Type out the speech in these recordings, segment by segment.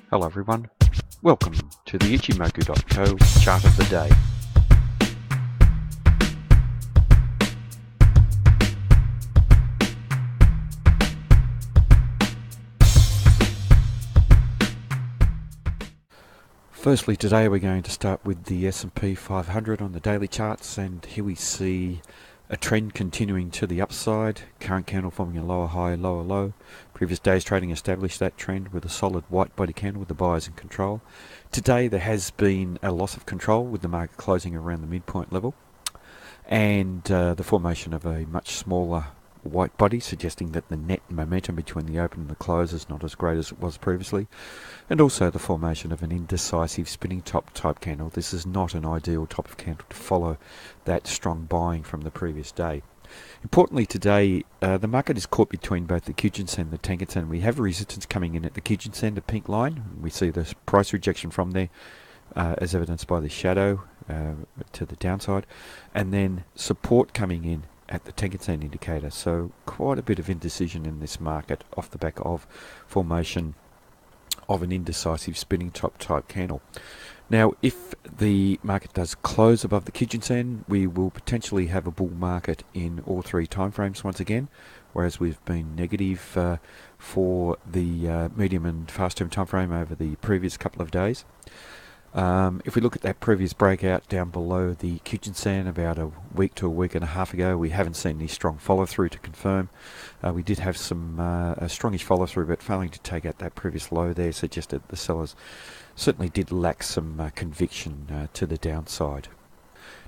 Hello everyone, welcome to the Ichimoku.co chart of the day. Firstly, today we're going to start with the S&P 500 on the daily charts, and here we see a trend continuing to the upside. Current candle forming a lower high, lower low. Previous day's trading established that trend with a solid white body candle with the buyers in control. Today there has been a loss of control with the market closing around the midpoint level, and the formation of a much smaller white body, suggesting that the net momentum between the open and the close is not as great as it was previously, and also the formation of an indecisive spinning top type candle. This is not an ideal type of candle to follow that strong buying from the previous day. Importantly today, the market is caught between both the Kijun-sen and the Tenkan-sen. We have resistance coming in at the Kijun-sen, the pink line. We see the price rejection from there, as evidenced by the shadow to the downside, and then support coming in at the Tenkan-sen indicator. So quite a bit of indecision in this market off the back of formation of an indecisive spinning top type candle. Now, if the market does close above the Kijun-sen, we will potentially have a bull market in all three timeframes once again, whereas we've been negative for the medium and fast term timeframe over the previous couple of days. If we look at that previous breakout down below the Kijun-sen about a week to a week and a half ago, we haven't seen any strong follow-through to confirm. We did have some a strongish follow-through, but failing to take out that previous low there suggested the sellers certainly did lack some conviction to the downside.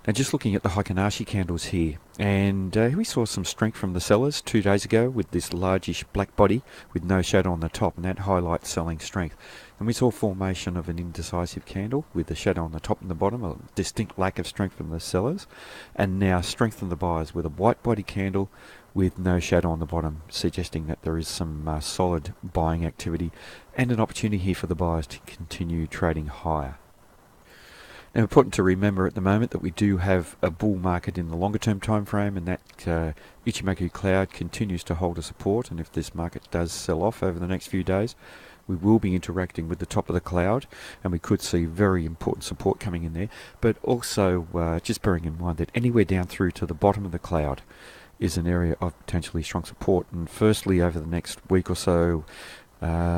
Now, just looking at the Hikanashi candles here, and we saw some strength from the sellers 2 days ago with this largish black body with no shadow on the top, and that highlights selling strength. And we saw formation of an indecisive candle with the shadow on the top and the bottom, a distinct lack of strength from the sellers, and now strength from the buyers with a white body candle with no shadow on the bottom, suggesting that there is some solid buying activity and an opportunity here for the buyers to continue trading higher. Now, important to remember at the moment that we do have a bull market in the longer term time frame, and that Ichimoku cloud continues to hold a support, and if this market does sell off over the next few days, we will be interacting with the top of the cloud, and we could see very important support coming in there. But also just bearing in mind that anywhere down through to the bottom of the cloud is an area of potentially strong support. And firstly, over the next week or so,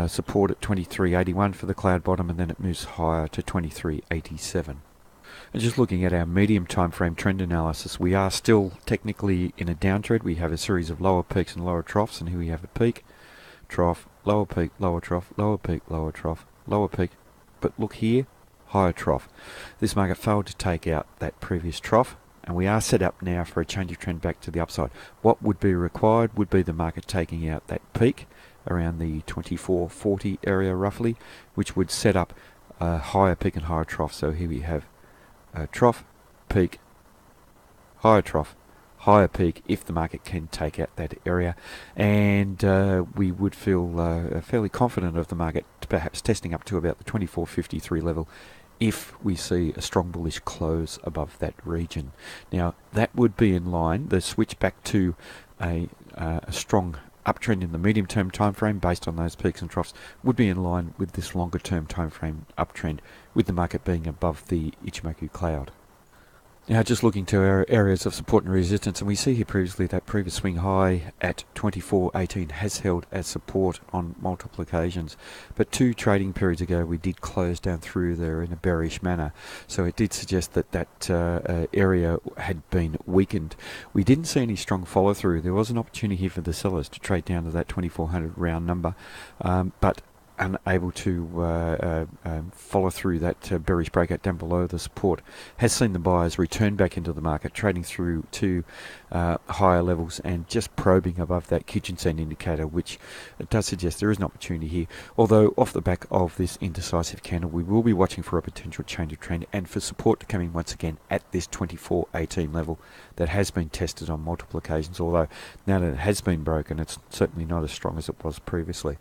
support at 2381 for the cloud bottom, and then it moves higher to 2387. And just looking at our medium time frame trend analysis, we are still technically in a downtrend. We have a series of lower peaks and lower troughs, and here we have a peak, trough, lower peak, lower trough, lower peak, lower trough, lower peak. But look here, higher trough. This market failed to take out that previous trough, and we are set up now for a change of trend back to the upside. What would be required would be the market taking out that peak around the 2440 area roughly, which would set up a higher peak and higher trough. So here we have a trough, peak, higher trough, higher peak if the market can take out that area, and we would feel fairly confident of the market perhaps testing up to about the 2453 level if we see a strong bullish close above that region. Now, that would be in line, the switch back to a strong uptrend in the medium term time frame based on those peaks and troughs would be in line with this longer term time frame uptrend, with the market being above the Ichimoku cloud. Now, just looking to our areas of support and resistance, and we see here previously that previous swing high at 2418 has held as support on multiple occasions, but 2 trading periods ago we did close down through there in a bearish manner, so it did suggest that that area had been weakened. We didn't see any strong follow through. There was an opportunity here for the sellers to trade down to that 2400 round number, but unable to follow through that bearish breakout down below the support, has seen the buyers return back into the market, trading through to higher levels and just probing above that Kijun-sen indicator, which does suggest there is an opportunity here. Although off the back of this indecisive candle, we will be watching for a potential change of trend and for support to come in once again at this 2418 level that has been tested on multiple occasions, although now that it has been broken, it's certainly not as strong as it was previously.